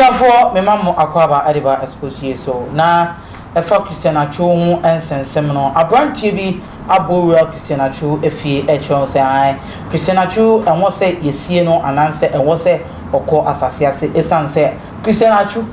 Abusuafo me mamo akwaba adiba Xposed so na efa Christian Atsu ho ensensem no abrantie bi abowura Christian Atsu efie echon se ai Christian Atsu enwo se yesie no ananse enwo se okọ asase ase esanse Christian Atsu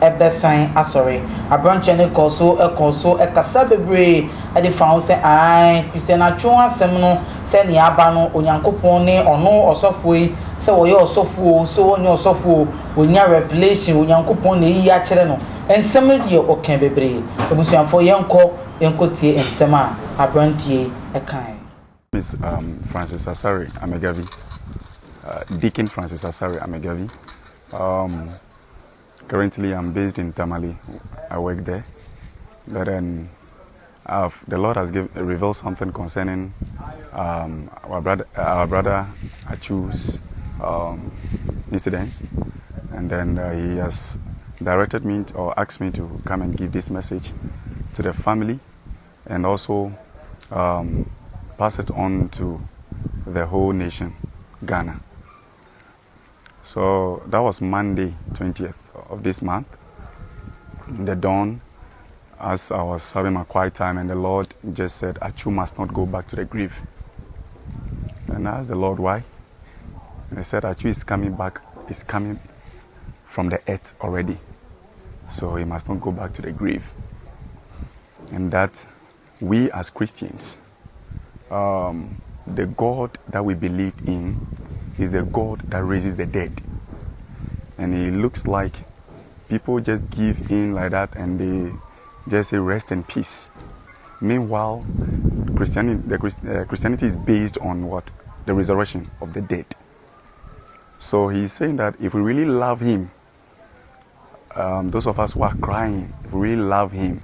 ebesan asori abrantie ne koso ekasa bebre ade fa se ai Christian Atsu asem no se ne aba no onyankopon ne ono osofo yi se wo ye osofo so wo ne osofo wonya revelation onyankopon ne yi a kire no ensem de okan bebre ebusuanfo yenko tie ensem a abrantie ekan. Miss Francis Asari Amegavi, Deacon Francis Asari Amegavi. Currently I'm based in Tamale. I work there. But then the Lord has revealed something concerning our brother Atsu's incidents, and then he has directed me or asked me to come and give this message to the family, and also pass it on to the whole nation, Ghana. So that was Monday, 20th of this month, in the dawn, as I was having my quiet time, and the Lord just said, Atsu must not go back to the grave. And I asked the Lord why. And he said, Atsu is coming back, is coming from the earth already. So he must not go back to the grave. And that we as Christians, the God that we believe in is the God that raises the dead. And it looks like people just give in like that and they just say rest in peace. Meanwhile, Christianity is based on what? The resurrection of the dead. So he's saying that if we really love him, those of us who are crying, if we really love him,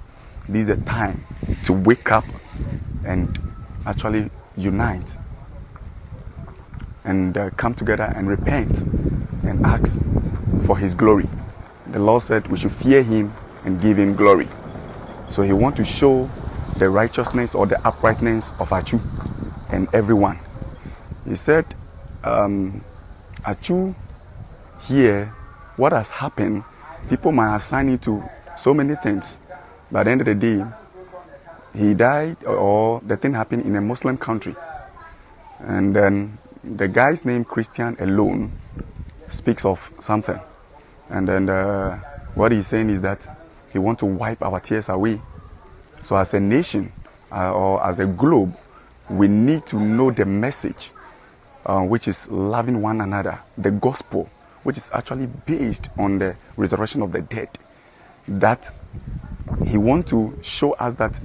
this is a time to wake up and actually unite and come together and repent and ask for his glory. The Lord said we should fear him and give him glory. So he wants to show the righteousness or the uprightness of Atsu and everyone. He said, Atsu here, what has happened, people might assign it to so many things. But at the end of the day, he died or the thing happened in a Muslim country. And then the guy's name, Christian alone, speaks of something. And then what he's saying is that he wants to wipe our tears away. So as a nation or as a globe, we need to know the message, which is loving one another, the gospel, which is actually based on the resurrection of the dead. That he wants to show us that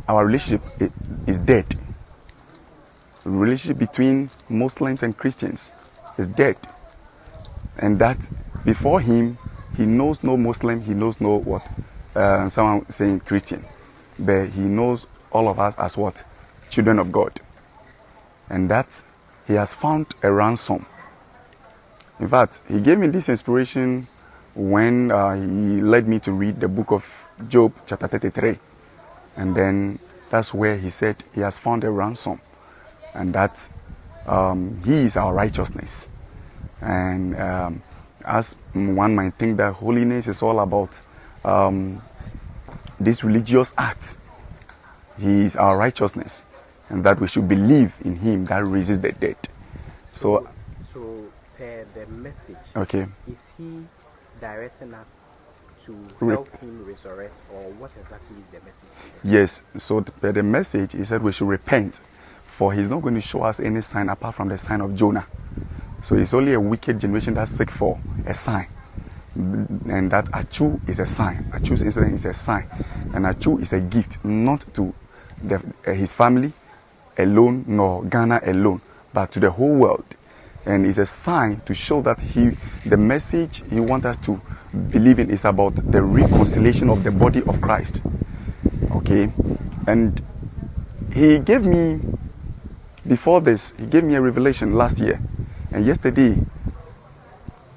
our relationship is dead. The relationship between Muslims and Christians is dead. And that before him, he knows no Muslim, he knows no what? Someone saying Christian. But he knows all of us as what? Children of God. And that he has found a ransom. In fact, he gave me this inspiration when he led me to read the book of Job, chapter 33. And then that's where he said he has found a ransom. And that he is our righteousness. And as one might think that holiness is all about this religious act, he is our righteousness. And that we should believe in him that raises the dead. So the message, okay, is he directing us to help him resurrect, or what exactly is the message? Yes, so the message is that we should repent, for he's not going to show us any sign apart from the sign of Jonah. So it's only a wicked generation that seek for a sign. And that Atsu is a sign. Atsu's incident is a sign. And Atsu is a gift, not to his family alone, nor Ghana alone, but to the whole world. And it's a sign to show that the message he wants us to believe in is about the reconciliation of the body of Christ. Okay? And he gave me, before this, he gave me a revelation last year. And yesterday,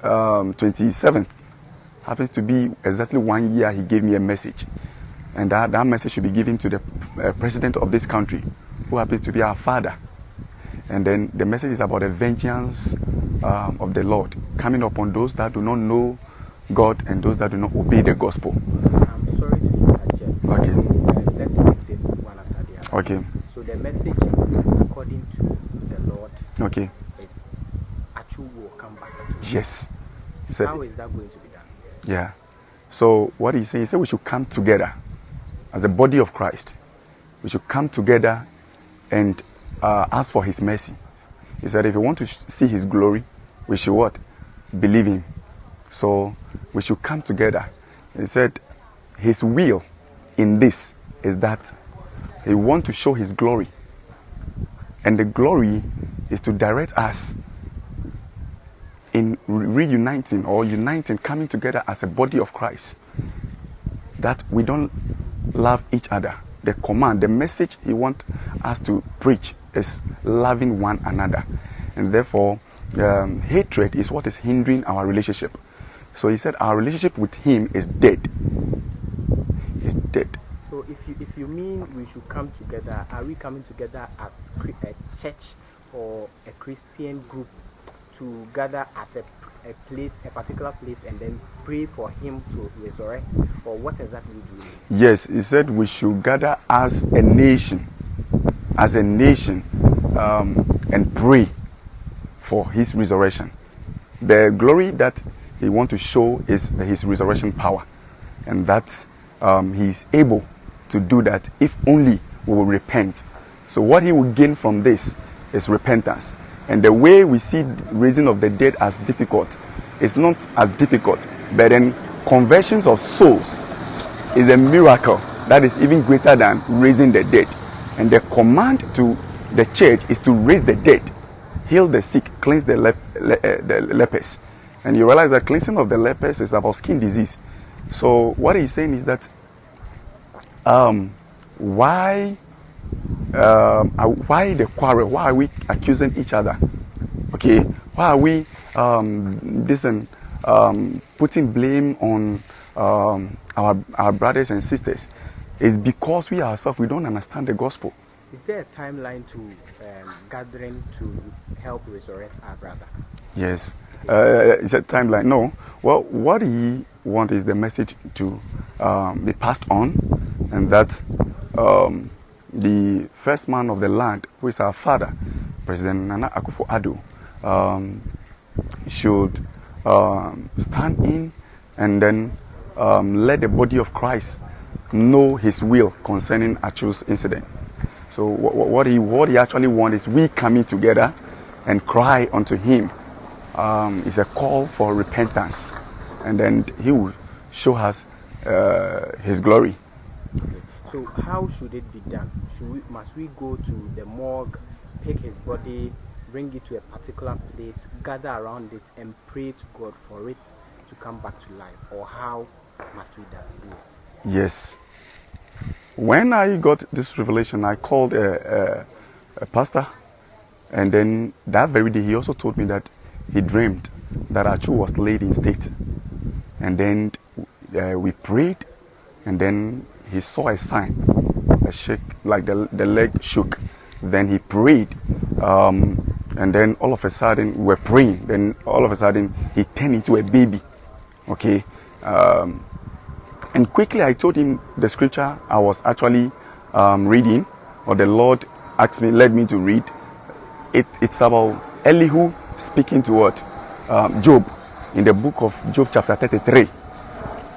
27th, happens to be exactly 1 year he gave me a message. And that message should be given to the president of this country, who happens to be our father. And then the message is about the vengeance of the Lord coming upon those that do not know God and those that do not obey the gospel. I'm sorry to interject. Okay. Let's take this one after the other. Okay. So the message, according to the Lord, Okay. is Atsu will come back. To Yes. He said, how is that going to be done? yeah. So what he said we should come together as a body of Christ. We should come together and ask for his mercy. He said if you want to see his glory, we should what? Believe him. So we should come together. He said his will in this is that he wants to show his glory. And the glory is to direct us in reuniting or uniting, coming together as a body of Christ. That we don't love each other. The command, the message he wants us to preach is loving one another. And therefore, hatred is what is hindering our relationship. So he said our relationship with him is dead. It's dead. So if you mean we should come together, are we coming together as a church or a Christian group to gather at a place, a particular place, and then pray for him to resurrect? Or what exactly do you mean? Yes, he said we should gather as a nation, and pray for his resurrection. The glory that he wants to show is his resurrection power, and that he is able to do that if only we will repent. So what he will gain from this is repentance. And the way we see raising of the dead as difficult, it's not as difficult, but then conversions of souls is a miracle that is even greater than raising the dead. And the command to the church is to raise the dead, heal the sick, cleanse the lepers. And you realize that cleansing of the lepers is about skin disease. So what he's saying is that why the quarrel? Why are we accusing each other? Okay, why are we putting blame on our brothers and sisters? It's because we ourselves, we don't understand the gospel. Is there a timeline to gathering to help resurrect our brother? Yes. Is a timeline? No. Well, what he wants is the message to be passed on, and that the first man of the land, who is our father, President Nana Akufo-Addo, should stand in and then let the body of Christ know his will concerning Atsu's incident. So what he actually wants is we coming together and cry unto him. It's a call for repentance, and then he will show us his glory. Okay. So how should it be done? Must we go to the morgue, pick his body, bring it to a particular place, gather around it, and pray to God for it to come back to life? Or how must we do it? Yes. When I got this revelation, I called a pastor, and then that very day he also told me that he dreamed that Atsu was laid in state, and then we prayed, and then he saw a sign, a shake, like the leg shook. Then he prayed, and then all of a sudden we were praying. Then all of a sudden he turned into a baby. Okay, and quickly I told him the scripture I was actually reading, or the Lord led me to read. It's about Elihu speaking to what? Job, in the book of Job chapter 33.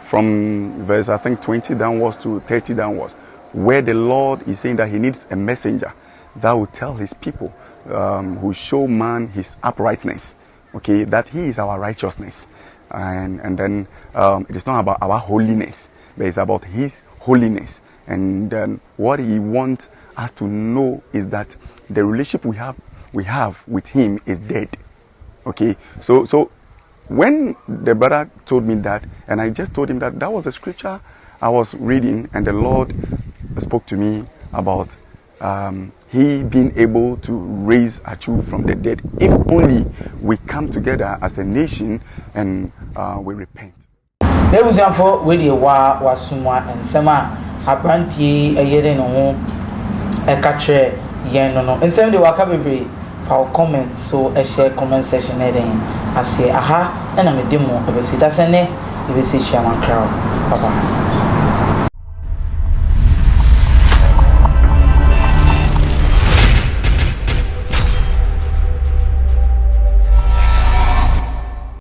From verse, I think, 20 downwards to 30 downwards, where the Lord is saying that he needs a messenger that will tell his people, who show man his uprightness, okay, that he is our righteousness. And then it is not about our holiness, but it's about his holiness. And what he wants us to know is that the relationship we have with him is dead. Okay, so when the brother told me that, and I just told him that was the scripture I was reading, and the Lord spoke to me about he being able to raise Atsu from the dead if only we come together as a nation and we repent. There was a for radio was someone and Sama Abranti a year in a home a catcher yen no and some the wakabe for comment so a share comment session heading I say aha and I'm a demo of a that's a yɛbɛsi hyia ma nkra bye bye